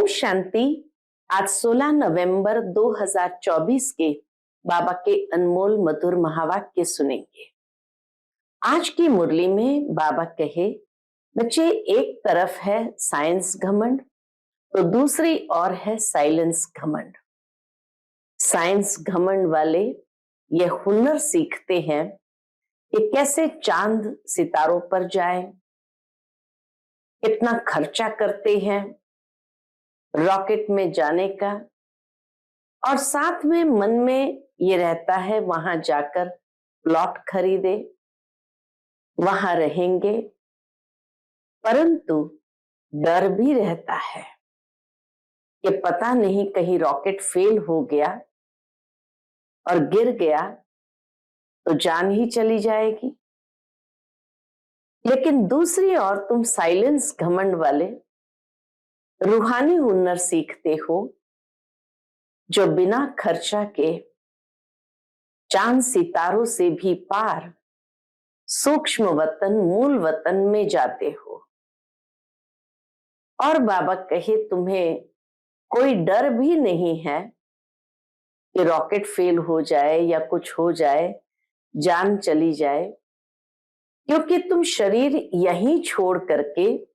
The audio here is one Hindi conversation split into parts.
ओम शांति। आज 16 नवंबर 2024 के बाबा के अनमोल मधुर महावाक्य सुनेंगे। आज की मुरली में बाबा कहे, बच्चे एक तरफ है साइंस घमंड तो दूसरी ओर है साइलेंस घमंड। साइंस घमंड वाले ये हुनर सीखते हैं कि कैसे चांद सितारों पर जाए, कितना खर्चा करते हैं रॉकेट में जाने का, और साथ में मन में ये रहता है वहां जाकर प्लॉट खरीदे, वहां रहेंगे। परंतु डर भी रहता है कि पता नहीं कहीं रॉकेट फेल हो गया और गिर गया तो जान ही चली जाएगी। लेकिन दूसरी ओर तुम साइलेंस घमंड वाले रूहानी हुनर सीखते हो, जो बिना खर्चा के चांद सितारों से भी पार सूक्ष्म वतन मूल वतन में जाते हो। और बाबा कहे, तुम्हें कोई डर भी नहीं है कि रॉकेट फेल हो जाए या कुछ हो जाए, जान चली जाए, क्योंकि तुम शरीर यहीं छोड़ करके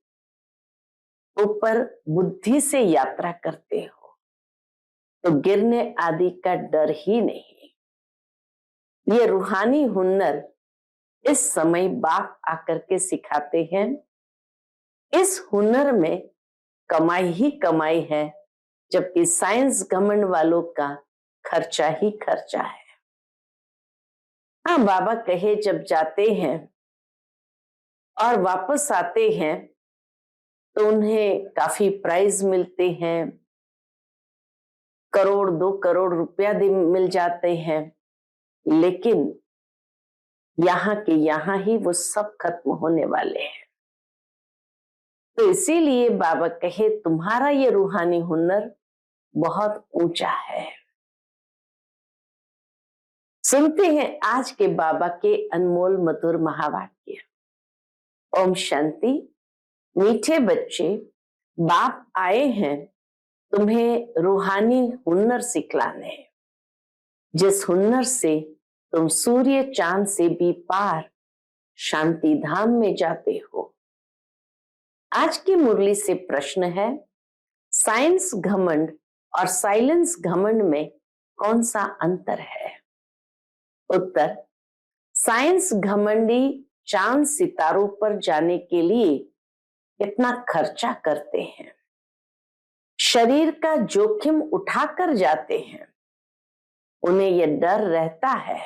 ऊपर बुद्धि से यात्रा करते हो, तो गिरने आदि का डर ही नहीं। ये रूहानी हुनर इस समय बाप आकर के सिखाते हैं। इस हुनर में कमाई ही कमाई है, जबकि साइंस घमंड वालों का खर्चा ही खर्चा है। हाँ, बाबा कहे जब जाते हैं और वापस आते हैं तो उन्हें काफी प्राइज मिलते हैं, करोड़ 2 करोड़ रुपया मिल जाते हैं, लेकिन यहाँ के यहाँ ही वो सब खत्म होने वाले हैं। तो इसीलिए बाबा कहे, तुम्हारा ये रूहानी हुनर बहुत ऊंचा है। सुनते हैं आज के बाबा के अनमोल मधुर महावाक्य। ओम शांति। मीठे बच्चे, बाप आए हैं तुम्हें रूहानी हुनर सिखलाने, जिस हुनर से तुम सूर्य चांद से भी पार शांति धाम में जाते हो। आज की मुरली से प्रश्न है, साइंस घमंड और साइलेंस घमंड में कौन सा अंतर है? उत्तर, साइंस घमंडी चांद सितारों पर जाने के लिए इतना खर्चा करते हैं, शरीर का जोखिम उठाकर जाते हैं। उन्हें यह डर रहता है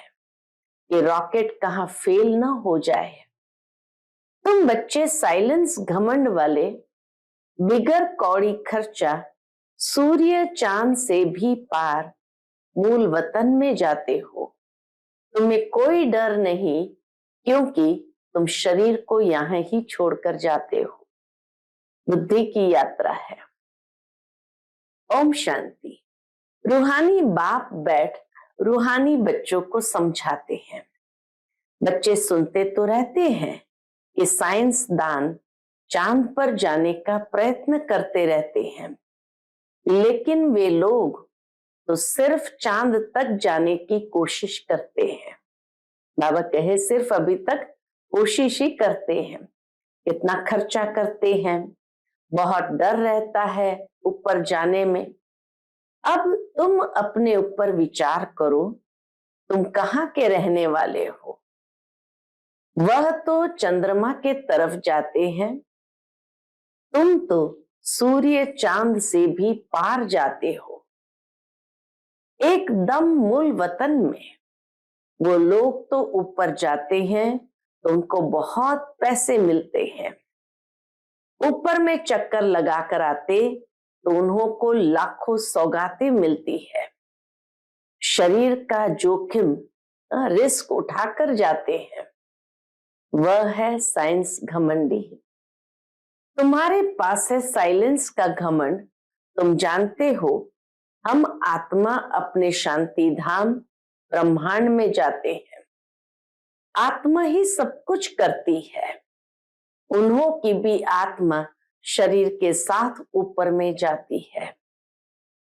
कि रॉकेट कहां फेल ना हो जाए। तुम बच्चे साइलेंस घमंड वाले बिगर कौड़ी खर्चा सूर्य चांद से भी पार मूल वतन में जाते हो। तुम्हें कोई डर नहीं, क्योंकि तुम शरीर को यहां ही छोड़कर जाते हो। बुद्धि की यात्रा है। ओम शांति। रूहानी बाप बैठ रूहानी बच्चों को समझाते हैं। बच्चे सुनते तो रहते हैं कि साइंस दान चांद पर जाने का प्रयत्न करते रहते हैं, लेकिन वे लोग तो सिर्फ चांद तक जाने की कोशिश करते हैं। बाबा कहे, सिर्फ अभी तक कोशिश ही करते हैं, कितना खर्चा करते हैं, बहुत डर रहता है ऊपर जाने में। अब तुम अपने ऊपर विचार करो, तुम कहाँ के रहने वाले हो? वह तो चंद्रमा के तरफ जाते हैं, तुम तो सूर्य चांद से भी पार जाते हो। एकदम मूल वतन में वो लोग तो ऊपर जाते हैं तो उनको बहुत पैसे मिलते हैं, ऊपर में चक्कर लगाकर आते तो उन्हों को लाखों सौगातें मिलती है। शरीर का जोखिम रिस्क उठाकर जाते हैं। वह है साइंस घमंडी। तुम्हारे पास है साइलेंस का घमंड। तुम जानते हो, हम आत्मा अपने शांति धाम ब्रह्मांड में जाते हैं। आत्मा ही सब कुछ करती है। उन्हों की भी आत्मा शरीर के साथ ऊपर में जाती है।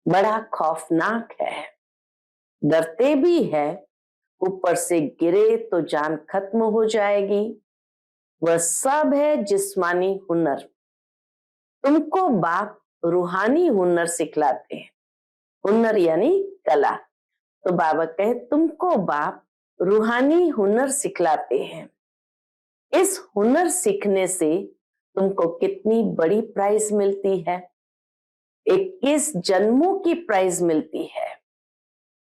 बड़ा खौफनाक है, डरते भी है, ऊपर से गिरे तो जान खत्म हो जाएगी। वह सब है जिस्मानी हुनर। तुमको बाप रूहानी हुनर सिखलाते हैं। हुनर यानी कला। तो बाबा कहे तुमको बाप रूहानी हुनर सिखलाते हैं। इस हुनर सीखने से तुमको कितनी बड़ी प्राइज मिलती है। 21 जन्मों की प्राइज मिलती है,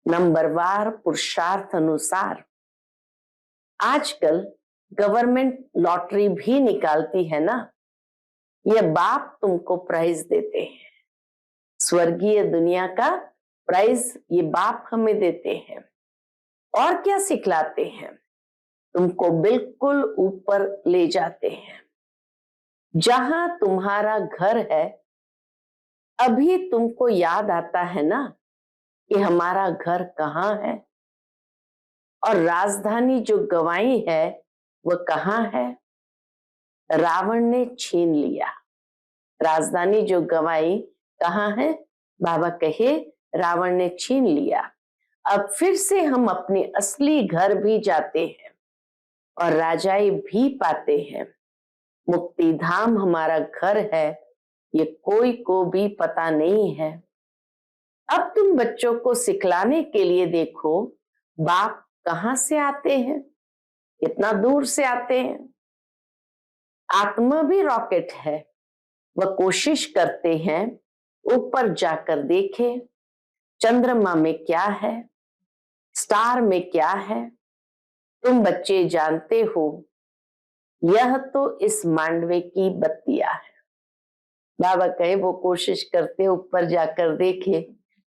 नंबरवार पुरुषार्थ अनुसार। आजकल गवर्नमेंट लॉटरी भी निकालती है ना, ये बाप तुमको प्राइज देते हैं। स्वर्गीय दुनिया का प्राइज ये बाप हमें देते हैं। और क्या सिखलाते हैं? तुमको बिल्कुल ऊपर ले जाते हैं, जहां तुम्हारा घर है। अभी तुमको याद आता है ना कि हमारा घर कहाँ है, और राजधानी जो गंवाई है वह कहाँ है? रावण ने छीन लिया। राजधानी जो गंवाई कहाँ है? बाबा कहे रावण ने छीन लिया। अब फिर से हम अपने असली घर भी जाते हैं और राजाई भी पाते हैं। मुक्ति धाम हमारा घर है, ये कोई को भी पता नहीं है। अब तुम बच्चों को सिखलाने के लिए देखो बाप कहां से आते हैं, कितना दूर से आते हैं। आत्मा भी रॉकेट है, वह कोशिश करते हैं ऊपर जाकर देखें चंद्रमा में क्या है, स्टार में क्या है। तुम बच्चे जानते हो यह तो इस मांडवे की बत्तियां है। बाबा कहे वो कोशिश करते ऊपर जाकर देखे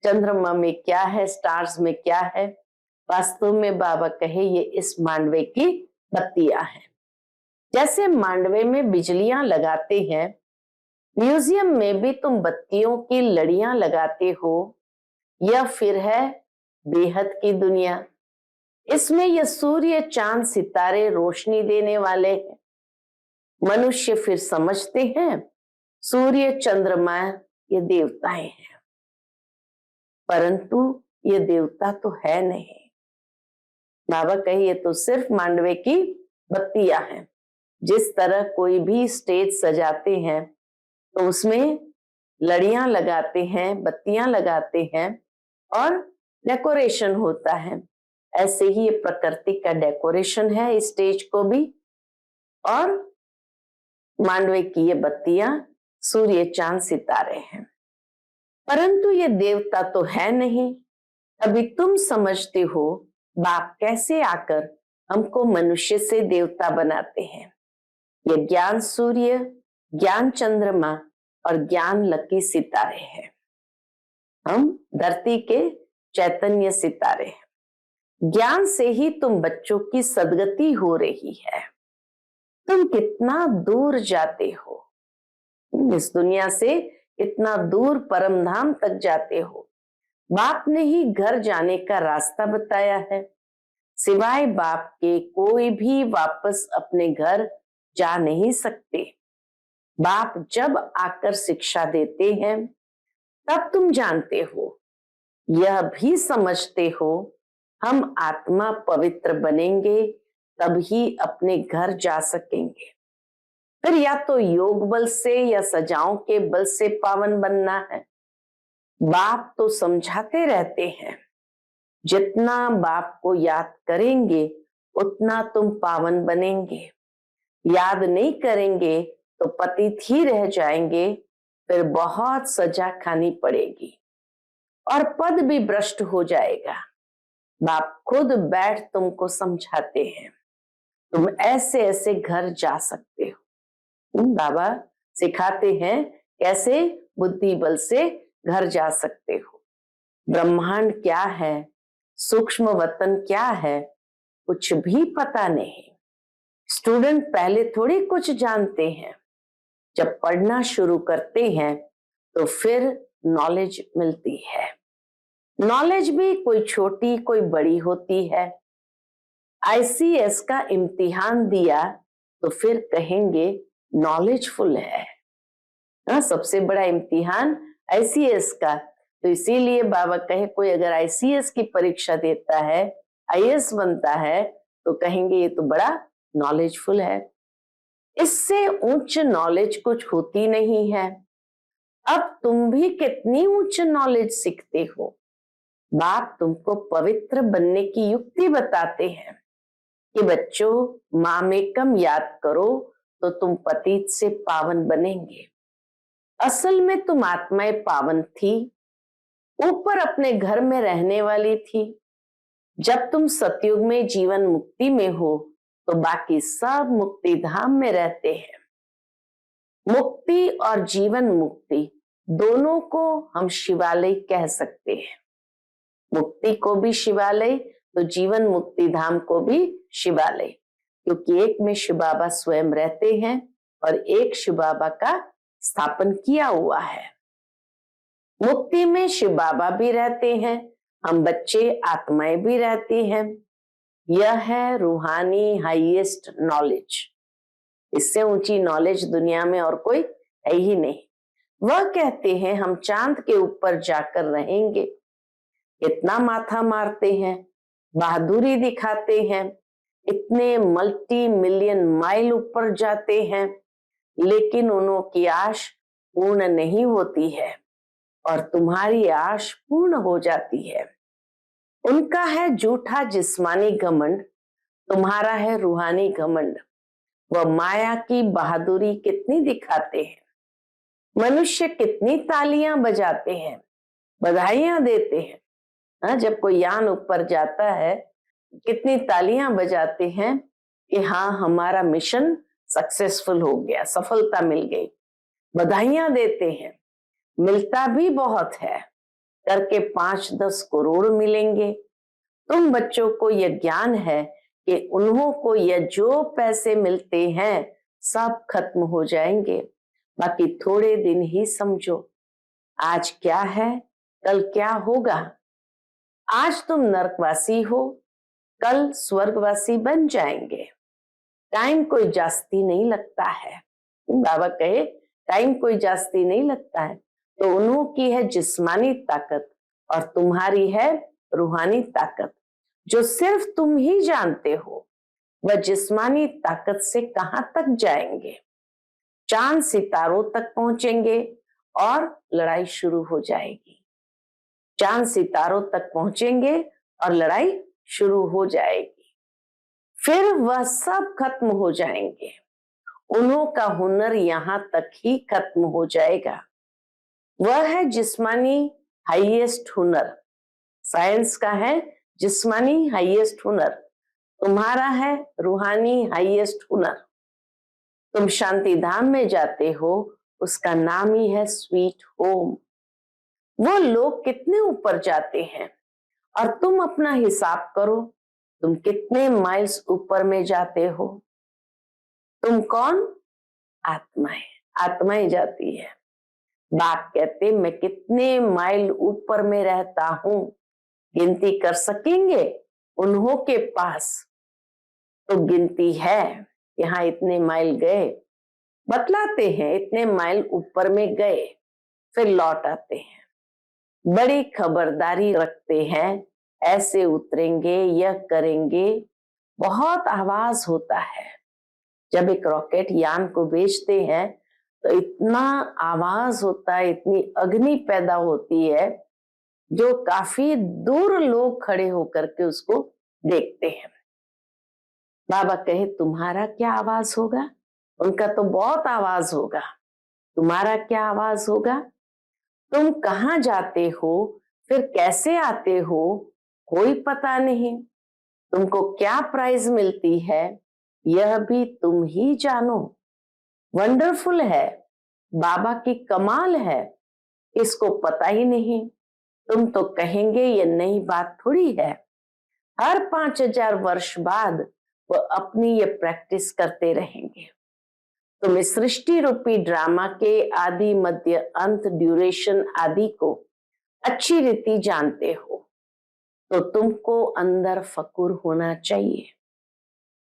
चंद्रमा में क्या है, स्टार्स में क्या है। वास्तव में बाबा कहे ये इस मांडवे की बत्तियां हैं। जैसे मांडवे में बिजलियां लगाते हैं, म्यूजियम में भी तुम बत्तियों की लड़ियां लगाते हो। यह फिर है बेहद की दुनिया। इसमें यह सूर्य चांद सितारे रोशनी देने वाले हैं। मनुष्य फिर समझते हैं सूर्य चंद्रमा ये देवताएं हैं, परंतु ये देवता तो है नहीं। बाबा कहिए तो सिर्फ मांडवे की बत्तियां हैं। जिस तरह कोई भी स्टेज सजाते हैं तो उसमें लड़ियां लगाते हैं, बत्तियां लगाते हैं और डेकोरेशन होता है। ऐसे ही ये प्रकृति का डेकोरेशन है इस स्टेज को भी। और मांडवे की ये बत्तियां सूर्य चांद सितारे हैं, परंतु ये देवता तो है नहीं। अभी तुम समझते हो बाप कैसे आकर हमको मनुष्य से देवता बनाते हैं। ये ज्ञान सूर्य, ज्ञान चंद्रमा और ज्ञान लकी सितारे हैं। हम धरती के चैतन्य सितारे हैं। ज्ञान से ही तुम बच्चों की सदगति हो रही है। तुम कितना दूर जाते हो, इस दुनिया से इतना दूर परम धाम तक जाते हो। बाप ने ही घर जाने का रास्ता बताया है। सिवाय बाप के कोई भी वापस अपने घर जा नहीं सकते। बाप जब आकर शिक्षा देते हैं तब तुम जानते हो, यह भी समझते हो हम आत्मा पवित्र बनेंगे तब ही अपने घर जा सकेंगे। फिर या तो योग बल से या सजाओं के बल से पावन बनना है। बाप तो समझाते रहते हैं, जितना बाप को याद करेंगे उतना तुम पावन बनेंगे। याद नहीं करेंगे तो पतित ही रह जाएंगे, फिर बहुत सजा खानी पड़ेगी और पद भी भ्रष्ट हो जाएगा। बाप खुद बैठ तुमको समझाते हैं, तुम ऐसे ऐसे घर जा सकते हो। बाबा सिखाते हैं कैसे बुद्धि बल से घर जा सकते हो। ब्रह्मांड क्या है, सूक्ष्म वतन क्या है, कुछ भी पता नहीं। स्टूडेंट पहले थोड़ी कुछ जानते हैं, जब पढ़ना शुरू करते हैं तो फिर नॉलेज मिलती है। नॉलेज भी कोई छोटी कोई बड़ी होती है। आईसीएस का इम्तिहान दिया तो फिर कहेंगे नॉलेजफुल है। हाँ, सबसे बड़ा इम्तिहान आईसीएस का। तो इसीलिए बाबा कहे कोई अगर आईसीएस की परीक्षा देता है, आईएएस बनता है, तो कहेंगे ये तो बड़ा नॉलेजफुल है। इससे उच्च नॉलेज कुछ होती नहीं है। अब तुम भी कितनी उच्च नॉलेज सीखते हो। बाप तुमको पवित्र बनने की युक्ति बताते हैं कि बच्चों मामेकम याद करो तो तुम पतित से पावन बनेंगे। असल में तुम आत्माएं पावन थी, ऊपर अपने घर में रहने वाली थी। जब तुम सतयुग में जीवन मुक्ति में हो तो बाकी सब मुक्ति धाम में रहते हैं। मुक्ति और जीवन मुक्ति दोनों को हम शिवालय कह सकते हैं। मुक्ति को भी शिवालय तो जीवन मुक्ति धाम को भी शिवालय, क्योंकि एक में शिव बाबा स्वयं रहते हैं और एक शिव बाबा का स्थापन किया हुआ है। मुक्ति में शिव बाबा भी रहते हैं, हम बच्चे आत्माएं भी रहती हैं। यह है रूहानी हाईएस्ट नॉलेज। इससे ऊंची नॉलेज दुनिया में और कोई है ही नहीं। वह कहते हैं हम चांद के ऊपर जाकर रहेंगे। इतना माथा मारते हैं, बहादुरी दिखाते हैं, इतने मल्टी मिलियन माइल ऊपर जाते हैं, लेकिन उन्हों की आश पूर्ण नहीं होती है और तुम्हारी आश पूर्ण हो जाती है। उनका है झूठा जिस्मानी घमंड, तुम्हारा है रूहानी घमंड। वह माया की बहादुरी कितनी दिखाते हैं। मनुष्य कितनी तालियां बजाते हैं, बधाइयां देते हैं। हाँ, जब कोई यान ऊपर जाता है कितनी तालियां बजाते हैं कि हाँ हमारा मिशन सक्सेसफुल हो गया, सफलता मिल गई, बधाइयां देते हैं। मिलता भी बहुत है, करके 5-10 करोड़ मिलेंगे। तुम बच्चों को यह ज्ञान है कि उन्हों को यह जो पैसे मिलते हैं सब खत्म हो जाएंगे, बाकी थोड़े दिन ही समझो। आज क्या है कल क्या होगा। आज तुम नरकवासी हो, कल स्वर्गवासी बन जाएंगे। टाइम कोई जास्ती नहीं लगता है। बाबा कहे टाइम कोई जास्ती नहीं लगता है। तो उन्हों की है जिस्मानी ताकत और तुम्हारी है रूहानी ताकत, जो सिर्फ तुम ही जानते हो। वह जिस्मानी ताकत से कहां तक जाएंगे, चांद सितारों तक पहुंचेंगे और लड़ाई शुरू हो जाएगी। चांद सितारों तक पहुंचेंगे और लड़ाई शुरू हो जाएगी। फिर वह सब खत्म हो जाएंगे। उन्हों का हुनर यहां तक ही खत्म हो जाएगा। वह है जिस्मानी हाईएस्ट हुनर। साइंस का है जिस्मानी हाईएस्ट हुनर, तुम्हारा है रूहानी हाईएस्ट हुनर। तुम शांति धाम में जाते हो, उसका नाम ही है स्वीट होम। वो लोग कितने ऊपर जाते हैं और तुम अपना हिसाब करो, तुम कितने माइल्स ऊपर में जाते हो। तुम कौन? आत्माएं। आत्माएं जाती है। बाप कहते मैं कितने माइल ऊपर में रहता हूं, गिनती कर सकेंगे उन्हों के पास तो गिनती है। यहाँ इतने माइल गए, बतलाते हैं इतने माइल ऊपर में गए, फिर लौट आते हैं। बड़ी खबरदारी रखते हैं, ऐसे उतरेंगे, यह करेंगे। बहुत आवाज होता है। जब एक रॉकेट यान को भेजते हैं तो इतना आवाज होता है, इतनी अग्नि पैदा होती है, जो काफी दूर लोग खड़े होकर के उसको देखते हैं। बाबा कहे तुम्हारा क्या आवाज होगा? उनका तो बहुत आवाज होगा, तुम्हारा क्या आवाज होगा? तुम कहाँ जाते हो, फिर कैसे आते हो, कोई पता नहीं। तुमको क्या प्राइज मिलती है, यह भी तुम ही जानो। वंडरफुल है, बाबा की कमाल है, इसको पता ही नहीं। तुम तो कहेंगे ये नई बात थोड़ी है। हर 5000 वर्ष बाद वह अपनी ये प्रैक्टिस करते रहेंगे। तुम इस सृष्टि रूपी ड्रामा के आदि मध्य अंत ड्यूरेशन आदि को अच्छी रीति जानते हो, तो तुमको अंदर फकुर होना चाहिए।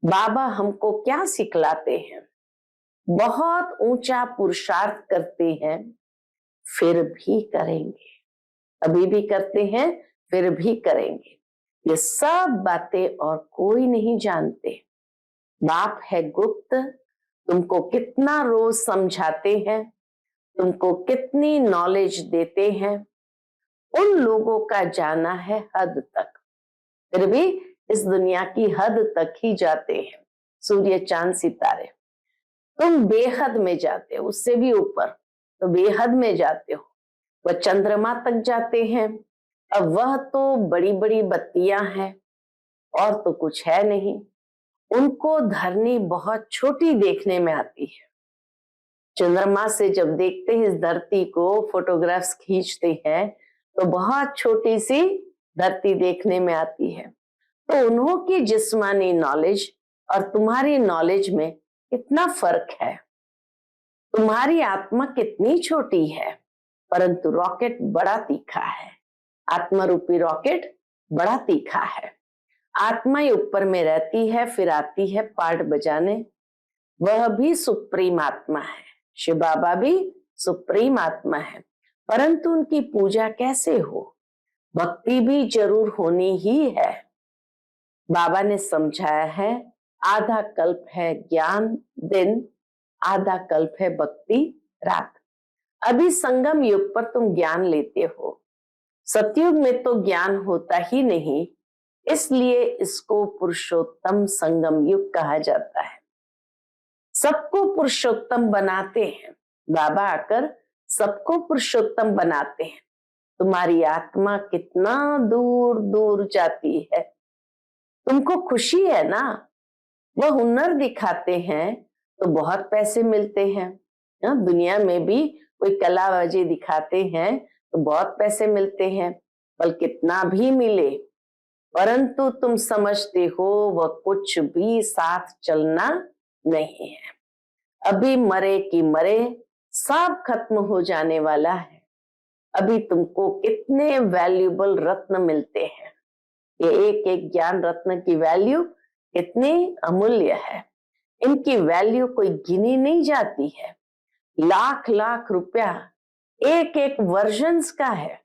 बाबा हमको क्या सिखलाते हैं? बहुत ऊंचा पुरुषार्थ करते हैं, फिर भी करेंगे, अभी भी करते हैं, फिर भी करेंगे। ये सब बातें और कोई नहीं जानते। बाप है गुप्त, तुमको कितना रोज समझाते हैं, तुमको कितनी नॉलेज देते हैं, उन लोगों का जाना है हद तक, फिर भी इस दुनिया की हद तक ही जाते हैं। सूर्य चांद सितारे, तुम बेहद में जाते हो, उससे भी ऊपर, तो बेहद में जाते हो। वह चंद्रमा तक जाते हैं, अब वह तो बड़ी बड़ी बत्तियां हैं और तो कुछ है नहीं। उनको धरनी बहुत छोटी देखने में आती है। चंद्रमा से जब देखते हैं इस धरती को, फोटोग्राफ्स खींचते हैं, तो बहुत छोटी सी धरती देखने में आती है। तो उन्हों की जिस्मानी नॉलेज और तुम्हारी नॉलेज में कितना फर्क है। तुम्हारी आत्मा कितनी छोटी है, परंतु रॉकेट बड़ा तीखा है। आत्मा रूपी रॉकेट बड़ा तीखा है। आत्मा ही ऊपर में रहती है, फिर आती है पार्ट बजाने। वह भी सुप्रीम आत्मा है, शिव बाबा भी सुप्रीम आत्मा है, परंतु उनकी पूजा कैसे हो? भक्ति भी जरूर होनी ही है। बाबा ने समझाया है, आधा कल्प है ज्ञान दिन, आधा कल्प है भक्ति रात। अभी संगम युग पर तुम ज्ञान लेते हो, सतयुग में तो ज्ञान होता ही नहीं, इसलिए इसको पुरुषोत्तम संगम युग कहा जाता है। सबको पुरुषोत्तम बनाते हैं, बाबा आकर सबको पुरुषोत्तम बनाते हैं। तुम्हारी आत्मा कितना दूर दूर जाती है, तुमको खुशी है ना? वह हुनर दिखाते हैं तो बहुत पैसे मिलते हैं। दुनिया में भी कोई कलाबाजी दिखाते हैं तो बहुत पैसे मिलते हैं, बल कितना भी मिले, परंतु तुम समझते हो वह कुछ भी साथ चलना नहीं है। अभी मरे कि मरे, सब खत्म हो जाने वाला है। अभी तुमको कितने वैल्यूबल रत्न मिलते हैं। ये एक एक ज्ञान रत्न की वैल्यू कितनी अमूल्य है, इनकी वैल्यू कोई गिनी नहीं जाती है। लाख लाख रुपया एक एक वर्जन्स का है।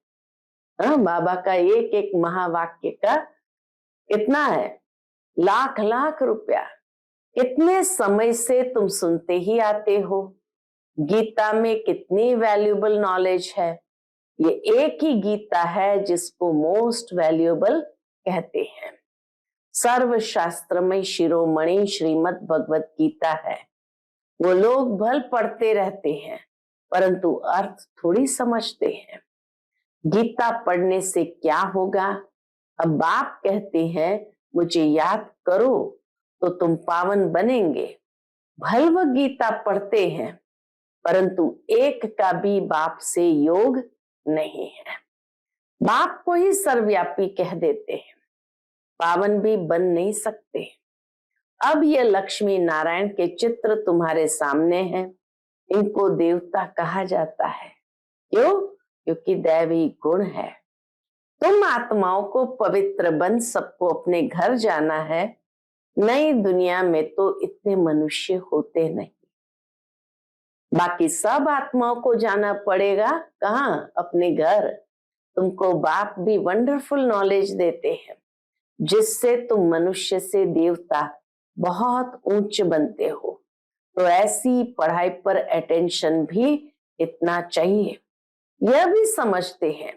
बाबा का एक एक महावाक्य का कितना है? लाख लाख रुपया। कितने समय से तुम सुनते ही आते हो। गीता में कितनी वैल्यूबल नॉलेज है। ये एक ही गीता है जिसको मोस्ट वैल्यूबल कहते हैं। सर्वशास्त्रमय शिरोमणि श्रीमद् भगवत गीता है। वो लोग भल पढ़ते रहते हैं, परंतु अर्थ थोड़ी समझते हैं। गीता पढ़ने से क्या होगा? अब बाप कहते हैं मुझे याद करो तो तुम पावन बनेंगे। भल गीता पढ़ते हैं, परंतु एक का भी बाप से योग नहीं है। बाप को ही सर्वव्यापी कह देते हैं, पावन भी बन नहीं सकते। अब ये लक्ष्मी नारायण के चित्र तुम्हारे सामने हैं, इनको देवता कहा जाता है। क्यों? क्योंकि दैवी गुण है। तुम आत्माओं को पवित्र बन सबको अपने घर जाना है। नई दुनिया में तो इतने मनुष्य होते नहीं, बाकी सब आत्माओं को जाना पड़ेगा कहाँ? अपने घर। तुमको बाप भी वंडरफुल नॉलेज देते हैं, जिससे तुम मनुष्य से देवता बहुत ऊंच बनते हो। तो ऐसी पढ़ाई पर अटेंशन भी इतना चाहिए। यह भी समझते हैं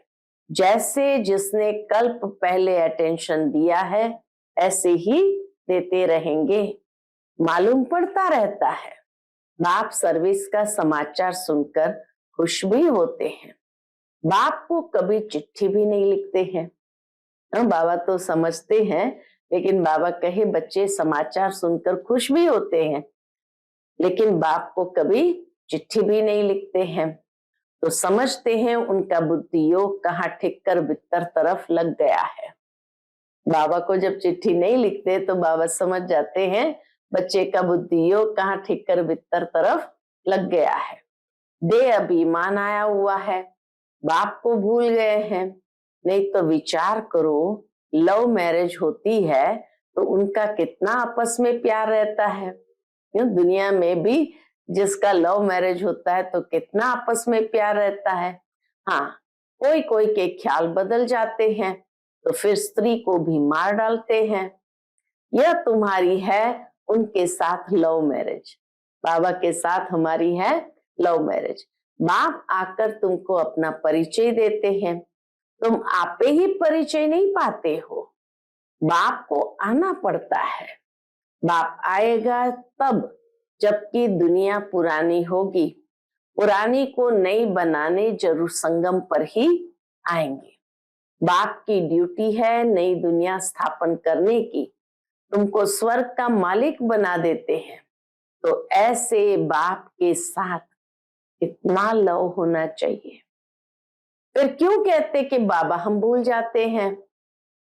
जैसे जिसने कल्प पहले अटेंशन दिया है ऐसे ही देते रहेंगे। मालूम पड़ता रहता है। बाप सर्विस का समाचार सुनकर खुश भी होते हैं। बाप को कभी चिट्ठी भी नहीं लिखते हैं। बाबा तो समझते हैं, लेकिन बाबा कहे बच्चे समाचार सुनकर खुश भी होते हैं, लेकिन बाप को कभी चिट्ठी भी नहीं लिखते हैं। तो समझते हैं उनका बुद्धि योग कहाँ ठीक कर बित्तर तरफ लग गया है। बाबा को जब चिट्ठी नहीं लिखते तो बाबा समझ जाते हैं बच्चे का बुद्धि योग कहाँ ठीक कर बित्तर तरफ लग गया है। दे अभिमान आया हुआ है, बाप को भूल गए हैं। नहीं तो विचार करो, लव मैरिज होती है तो उनका कितना आपस में प्यार रहता है। दुनिया में भी जिसका लव मैरिज होता है तो कितना आपस में प्यार रहता है। हाँ, कोई कोई के ख्याल बदल जाते हैं तो फिर स्त्री को भी मार डालते हैं। यह तुम्हारी है उनके साथ लव मैरिज, बाबा के साथ हमारी है लव मैरिज। बाप आकर तुमको अपना परिचय देते हैं, तुम आपे ही परिचय नहीं पाते हो, बाप को आना पड़ता है। बाप आएगा तब जबकि दुनिया पुरानी होगी, पुरानी को नई बनाने जरूर संगम पर ही आएंगे। बाप की ड्यूटी है नई दुनिया स्थापन करने की, तुमको स्वर्ग का मालिक बना देते हैं। तो ऐसे बाप के साथ इतना लव होना चाहिए। फिर क्यों कहते कि बाबा हम भूल जाते हैं?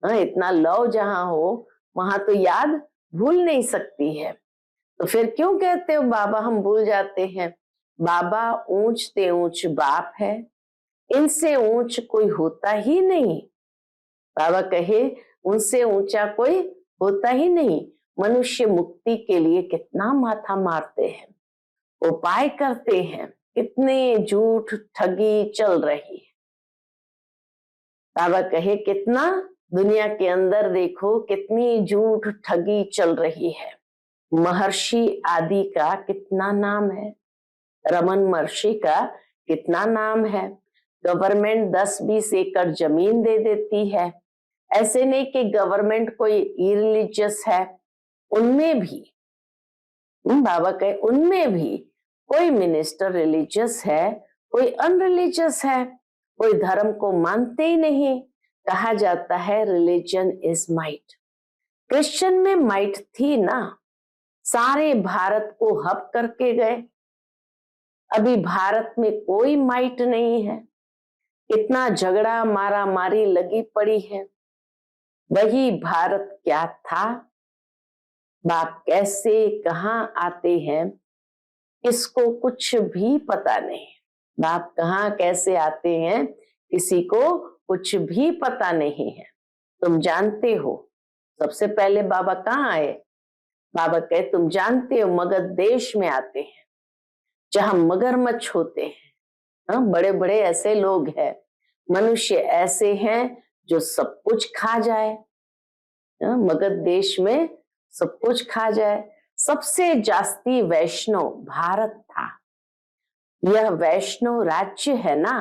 इतना लव जहां हो वहां तो याद भूल नहीं सकती है। तो फिर क्यों कहते हो बाबा हम भूल जाते हैं? बाबा ऊंच ते ऊंच बाप है, इनसे ऊंच कोई होता ही नहीं। बाबा कहे उनसे ऊंचा कोई होता ही नहीं। मनुष्य मुक्ति के लिए कितना माथा मारते हैं, उपाय करते हैं, कितने झूठ ठगी चल रही है। बाबा कहे कितना दुनिया के अंदर देखो कितनी झूठ ठगी चल रही है। महर्षि आदि का कितना नाम है, रमन महर्षि का कितना नाम है। गवर्नमेंट 10-20 एकड़ जमीन दे देती है। ऐसे नहीं कि गवर्नमेंट कोई इरिलीजियस है, उनमें भी बाबा कहे उनमें भी कोई मिनिस्टर रिलीजियस है, कोई अनरिलीजियस है, कोई धर्म को मानते ही नहीं। कहा जाता है रिलीजन इज माइट। क्रिश्चियन में माइट थी ना, सारे भारत को हब करके गए। अभी भारत में कोई माइट नहीं है, इतना झगड़ा मारा मारी लगी पड़ी है। वही भारत क्या था, बाप कैसे कहाँ आते हैं इसको कुछ भी पता नहीं। बाप कहाँ कैसे आते हैं किसी को कुछ भी पता नहीं है। तुम जानते हो सबसे पहले बाबा कहाँ आए? बाबा कहे तुम जानते हो मगध देश में आते हैं जहां मगरमच्छ होते हैं। बड़े बड़े ऐसे लोग हैं, मनुष्य ऐसे हैं जो सब कुछ खा जाए। मगध देश में सब कुछ खा जाए। सबसे जास्ती वैष्णव भारत था। यह वैष्णव राज्य है ना,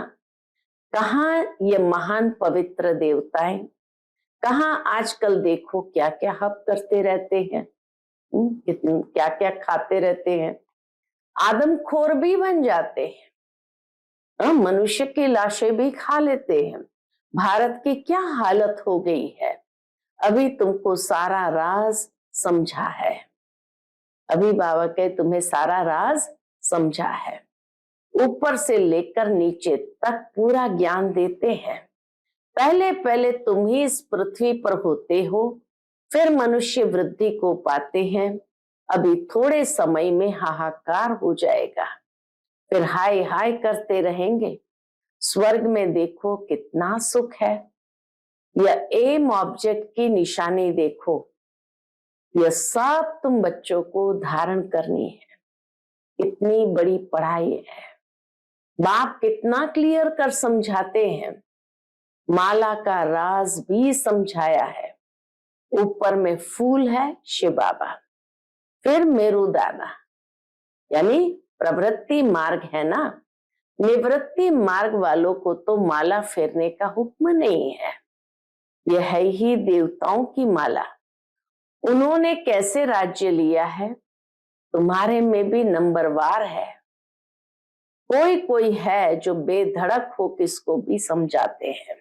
कहाँ ये महान पवित्र देवताएं, कहाँ आजकल देखो क्या क्या हब करते रहते हैं, क्या क्या खाते रहते हैं, आदमखोर भी बन जाते हैं, मनुष्य की लाशें भी खा लेते हैं। भारत की क्या हालत हो गई है, अभी तुमको सारा राज समझा है। अभी बाबा के तुम्हें सारा राज समझा है। ऊपर से लेकर नीचे तक पूरा ज्ञान देते हैं। पहले पहले तुम ही इस पृथ्वी पर होते हो, फिर मनुष्य वृद्धि को पाते हैं। अभी थोड़े समय में हाहाकार हो जाएगा, फिर हाय हाय करते रहेंगे। स्वर्ग में देखो कितना सुख है। यह एम ऑब्जेक्ट की निशानी देखो, यह सब तुम बच्चों को धारण करनी है। इतनी बड़ी पढ़ाई है, बाप कितना क्लियर कर समझाते हैं। माला का राज भी समझाया है। ऊपर में फूल है शिव बाबा, फिर मेरुदाना यानी प्रवृत्ति मार्ग है ना। निवृत्ति मार्ग वालों को तो माला फेरने का हुक्म नहीं है, यह है ही देवताओं की माला। उन्होंने कैसे राज्य लिया है, तुम्हारे में भी नंबरवार है। कोई कोई है जो बेधड़क हो किसको भी समझाते हैं।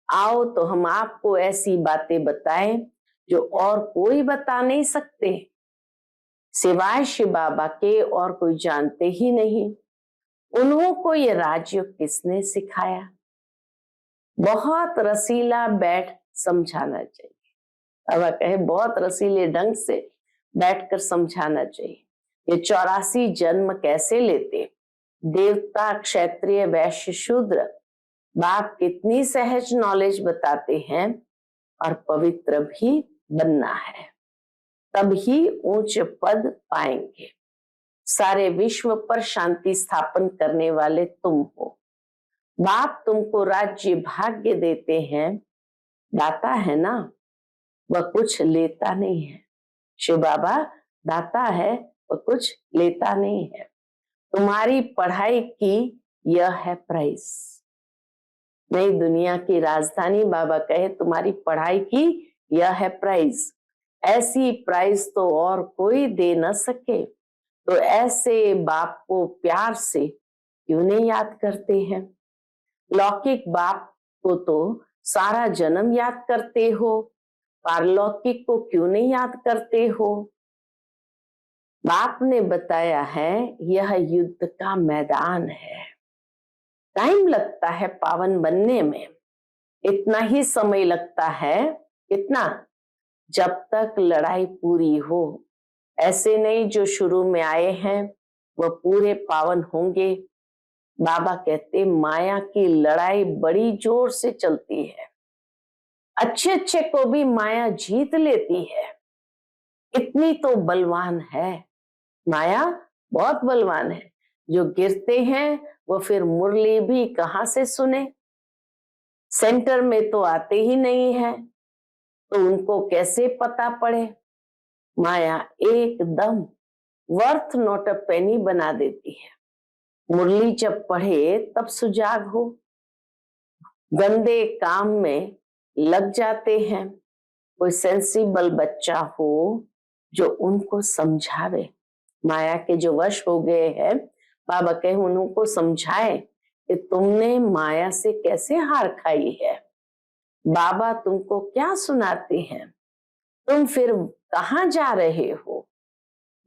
आओ तो हम आपको ऐसी बातें बताएं जो और कोई बता नहीं सकते, सिवाय शिव बाबा के और कोई जानते ही नहीं। उन्हों को ये राजयोग किसने सिखाया? बहुत रसीला बैठ समझाना चाहिए। बाबा कहे बहुत रसीले ढंग से बैठकर समझाना चाहिए। ये 84 जन्म कैसे लेते, देवता क्षत्रिय वैश्य शूद्र, बाप कितनी सहज नॉलेज बताते हैं। और पवित्र भी बनना है, तब ही ऊंच पद पाएंगे। सारे विश्व पर शांति स्थापन करने वाले तुम हो। बाप तुमको राज्य भाग्य देते हैं, दाता है ना, वह कुछ लेता नहीं है। शिव बाबा दाता है, वह कुछ लेता नहीं है। तुम्हारी पढ़ाई की यह है प्राइस। नई दुनिया की राजधानी बाबा कहे तुम्हारी पढ़ाई की यह है प्राइस। ऐसी प्राइस तो और कोई दे न सके, तो ऐसे बाप को प्यार से क्यों नहीं याद करते हैं। लौकिक बाप को तो सारा जन्म याद करते हो, पारलौकिक को क्यों नहीं याद करते हो। बाप ने बताया है यह युद्ध का मैदान है, टाइम लगता है पावन बनने में, इतना ही समय लगता है। कितना? जब तक लड़ाई पूरी हो। ऐसे नहीं जो शुरू में आए हैं वह पूरे पावन होंगे। बाबा कहते माया की लड़ाई बड़ी जोर से चलती है, अच्छे अच्छे को भी माया जीत लेती है। इतनी तो बलवान है माया, बहुत बलवान है। जो गिरते हैं वो फिर मुरली भी कहां से सुने, सेंटर में तो आते ही नहीं है, तो उनको कैसे पता पड़े। माया एकदम वर्थ नॉट अ पेनी बना देती है। मुरली जब पढ़े तब सुजाग हो, गंदे काम में लग जाते हैं। कोई सेंसिबल बच्चा हो जो उनको समझावे। माया के जो वश हो गए हैं, बाबा कहे उनको समझाए कि तुमने माया से कैसे हार खाई है। बाबा तुमको क्या सुनाते हैं, तुम फिर कहाँ जा रहे हो।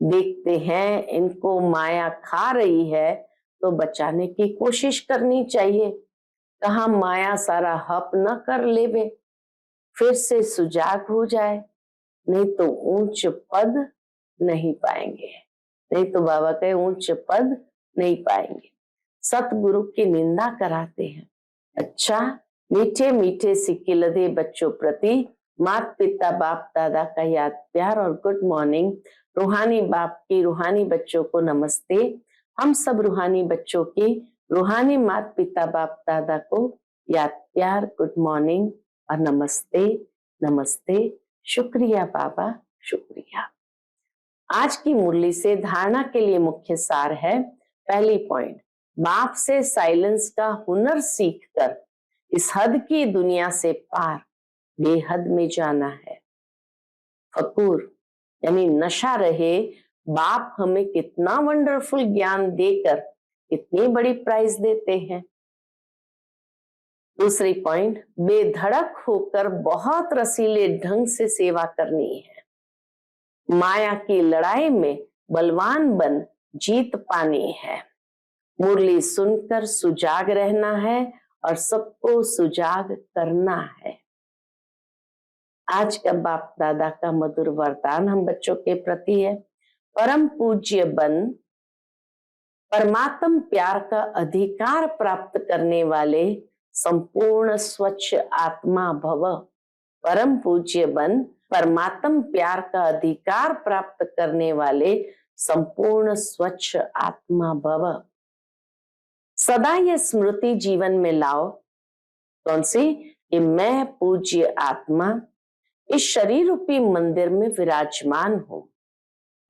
देखते हैं इनको माया खा रही है तो बचाने की कोशिश करनी चाहिए, कहाँ माया सारा हप न कर लेवे, फिर से सुजाग हो जाए। नहीं तो ऊंच पद नहीं पाएंगे, नहीं तो बाबा कहे ऊंच पद नहीं पाएंगे। सतगुरु की निंदा कराते हैं। अच्छा, मीठे मीठे सिक्के लदे बच्चों प्रति माता पिता बाप दादा का याद प्यार और गुड मॉर्निंग। रूहानी बाप की रूहानी बच्चों को नमस्ते। हम सब रूहानी बच्चों की रूहानी माता पिता बाप दादा को याद प्यार, गुड मॉर्निंग और नमस्ते नमस्ते। शुक्रिया बाबा, शुक्रिया। आज की मुरली से धारणा के लिए मुख्य सार है। पहली पॉइंट, बाप से साइलेंस का हुनर सीखकर इस हद की दुनिया से पार बेहद में जाना है। फकूर यानी नशा रहे, बाप हमें कितना वंडरफुल ज्ञान देकर कितनी बड़ी प्राइज देते हैं। दूसरी पॉइंट, बेधड़क होकर बहुत रसीले ढंग से सेवा करनी है। माया की लड़ाई में बलवान बन जीत पानी है। मुरली सुनकर सुजाग रहना है और सबको सुजाग करना है। आज का बाप दादा का मधुर वरदान हम बच्चों के प्रति है। परम पूज्य बन परमात्म प्यार का अधिकार प्राप्त करने वाले संपूर्ण स्वच्छ आत्मा भव। परम पूज्य बन परमात्म प्यार का अधिकार प्राप्त करने वाले संपूर्ण स्वच्छ आत्मा भव। सदा यह स्मृति जीवन में लाओ। कौन सी? कि मैं पूज्य आत्मा इस शरीर रूपी मंदिर में विराजमान हूं।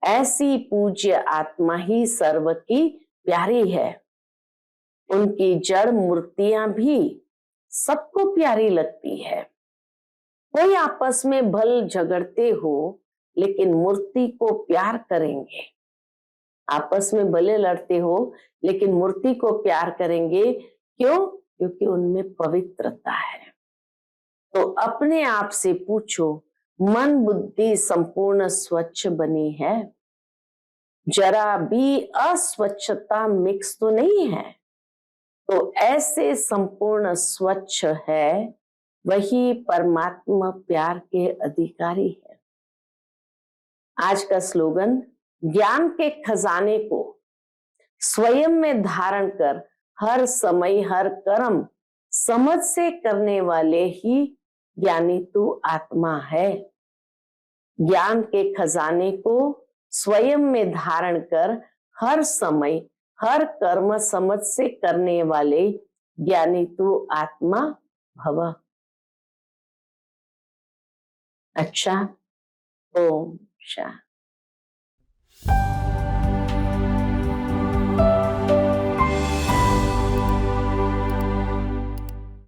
ऐसी पूज्य आत्मा ही सर्व की प्यारी है। उनकी जड़ मूर्तियां भी सबको प्यारी लगती है। कोई आपस में भल झगड़ते हो लेकिन मूर्ति को प्यार करेंगे। आपस में भले लड़ते हो लेकिन मूर्ति को प्यार करेंगे। क्यों? क्योंकि उनमें पवित्रता है। तो अपने आप से पूछो, मन बुद्धि संपूर्ण स्वच्छ बनी है? जरा भी अस्वच्छता मिक्स तो नहीं है? तो ऐसे संपूर्ण स्वच्छ है वही परमात्मा प्यार के अधिकारी है। आज का स्लोगन, ज्ञान के खजाने को स्वयं में धारण कर हर समय हर कर्म समझ से करने वाले ही ज्ञानी तू आत्मा है। ज्ञान के खजाने को स्वयं में धारण कर हर समय हर कर्म समझ से करने वाले ज्ञानी तू आत्मा भव। अच्छा, ओम शांति।